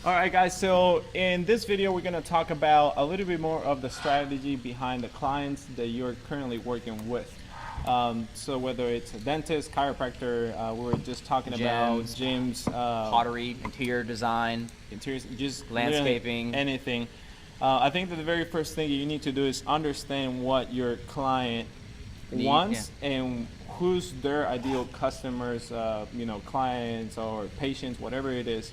All right, guys, so in this video, we're going to talk about a little bit more of the strategy behind the clients that you're currently working with. So whether it's a dentist, chiropractor, we were just talking about gyms, pottery, interior design, interiors, just landscaping, anything. I think that the very first thing you need to do is understand what your client wants and who's their ideal customers, clients or patients, whatever it is.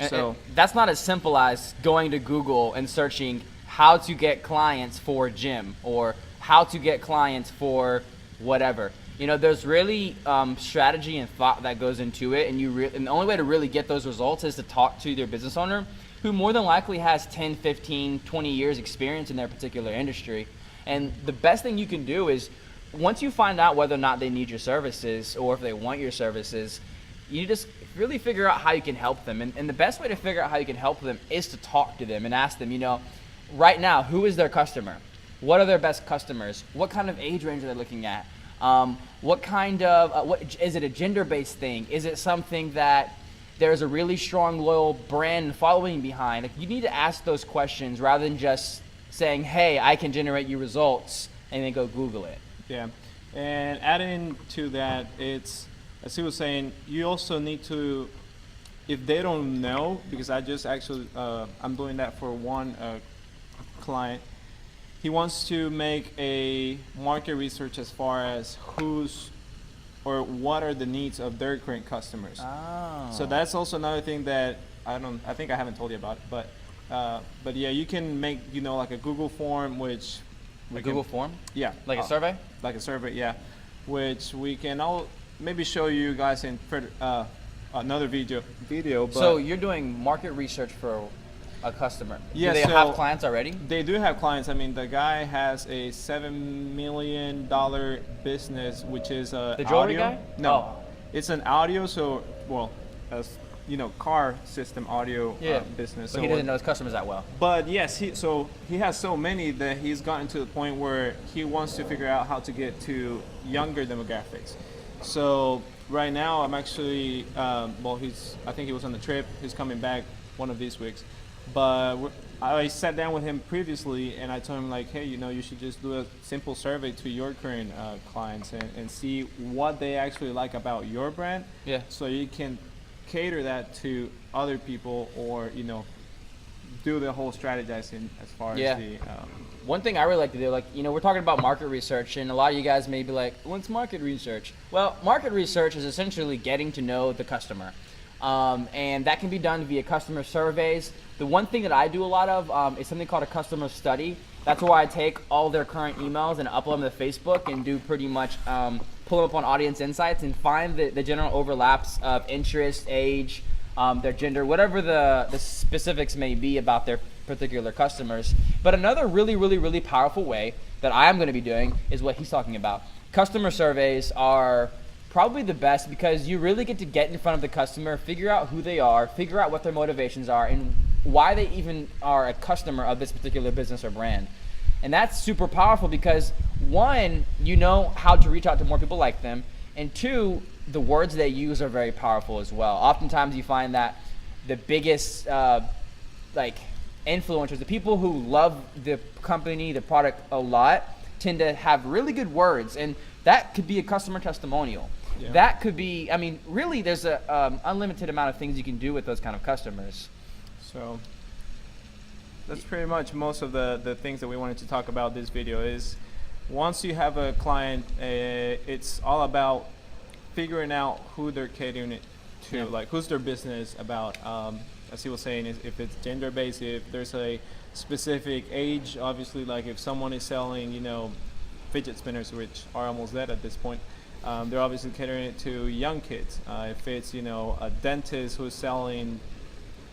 So that's not as simple as going to Google and searching how to get clients for gym or how to get clients for whatever. You know, there's really strategy and thought that goes into it, and and the only way to really get those results is to talk to their business owner, who more than likely has 10, 15, 20 years experience in their particular industry. And the best thing you can do is, once you find out whether or not they need your services or if they want your services, you just really figure out how you can help them. And the best way to figure out how you can help them is to talk to them and ask them, right now, who is their customer? What are their best customers? What kind of age range are they looking at? What kind of, is it a gender-based thing? Is it something that there's a really strong, loyal brand following behind? Like, you need to ask those questions rather than just saying, hey, I can generate you results, and then go Google it. Yeah, and adding to that, it's, as he was saying, you also need to, if they don't know, because I just actually, I'm doing that for one client. He wants to make a market research as far as what are the needs of their current customers. Oh. So that's also another thing that I think I haven't told you about it, but yeah, you can make, like a Google form, which Google form? Yeah. Like a survey? Like a survey, yeah. Which we can all maybe show you guys in another video. But So you're doing market research for a customer. Yeah, do they have clients already? They do have clients. I mean, the guy has a $7 million business, which is the jewelry audio. guy? No, Oh. It's an audio. So, car system audio business. But so he doesn't know his customers that well. But yes, he has so many that he's gotten to the point where he wants to figure out how to get to younger demographics. So right now, I'm actually, I think he was on the trip. He's coming back one of these weeks. But I sat down with him previously, and I told him, like, hey, you should just do a simple survey to your current clients and see what they actually like about your brand. Yeah. So you can cater that to other people, or do the whole strategizing as far as the. One thing I really like to do, we're talking about market research, and a lot of you guys may be like, what's market research? Well, market research is essentially getting to know the customer. And that can be done via customer surveys. The one thing that I do a lot of is something called a customer study. That's where I take all their current emails and upload them to Facebook and do pretty much pull them up on Audience Insights and find the general overlaps of interest, age, their gender, whatever the specifics may be about their particular customers. But another really, really, really powerful way that I am going to be doing is what he's talking about. Customer surveys are probably the best because you really get to get in front of the customer, figure out who they are, figure out what their motivations are, and why they even are a customer of this particular business or brand. And that's super powerful because, one, you know how to reach out to more people like them, and two, the words they use are very powerful as well. Oftentimes you find that the biggest influencers, the people who love the company, the product a lot, tend to have really good words, and that could be a customer testimonial. Yeah. That could be, really there's a unlimited amount of things you can do with those kind of customers. So that's pretty much most of the things that we wanted to talk about this video is, once you have a client, it's all about figuring out who they're catering it to, like who's their business about. As he was saying, if it's gender-based, if there's a specific age, obviously, like if someone is selling, fidget spinners, which are almost dead at this point, they're obviously catering it to young kids. If it's, a dentist who's selling.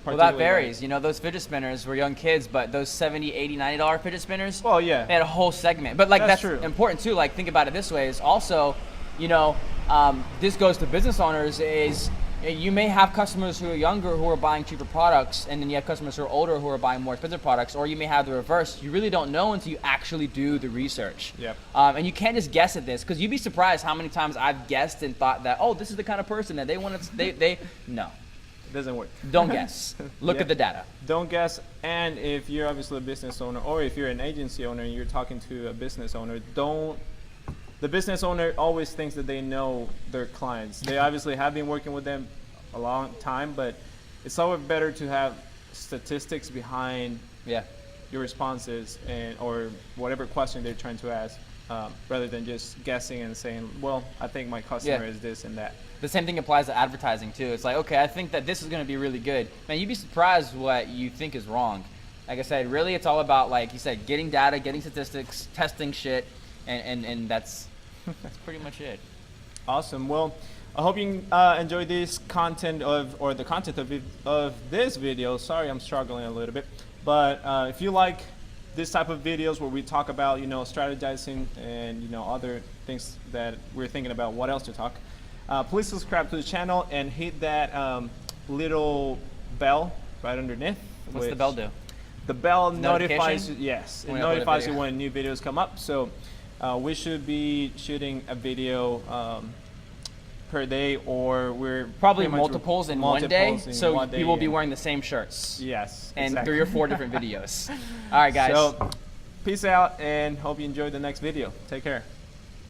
Well, that varies. Those fidget spinners were young kids, but those $70, $80, $90 fidget spinners, well, yeah, they had a whole segment. But that's true. Important too. Like, think about it this way: is also, this goes to business owners. Is you may have customers who are younger who are buying cheaper products, and then you have customers who are older who are buying more expensive products, or you may have the reverse. You really don't know until you actually do the research. Yep. And you can't just guess at this, because you'd be surprised how many times I've guessed and thought that, oh, this is the kind of person that they want to. No. It doesn't work. Don't guess. Look Yeah. at the data. Don't guess. And if you're obviously a business owner, or if you're an agency owner and you're talking to a business owner, the business owner always thinks that they know their clients. They obviously have been working with them a long time, but it's always better to have statistics behind Yeah. your responses or whatever question they're trying to ask, rather than just guessing and saying, well, I think my customer Yeah. is this and that. The same thing applies to advertising too. It's like, okay, I think that this is going to be really good. Man, you'd be surprised what you think is wrong. Like I said, really it's all about, like you said, getting data, getting statistics, testing shit, and that's pretty much it. Awesome. Well, I hope you enjoyed this content of this video. Sorry, I'm struggling a little bit. But if you like this type of videos where we talk about, strategizing and, other things that we're thinking about, what else to talk, please subscribe to the channel and hit that little bell right underneath. What's the bell do? The bell notifies Notification? you, yes, it When I upload a notifies you video. when new videos come up. So we should be shooting a video per day, or we're Probably pretty much multiples in one day, multiples in so one day, we will be and- wearing the same shirts. Yes, And exactly. 3 or 4 different videos. All right, guys. So, peace out and hope you enjoy the next video. Take care.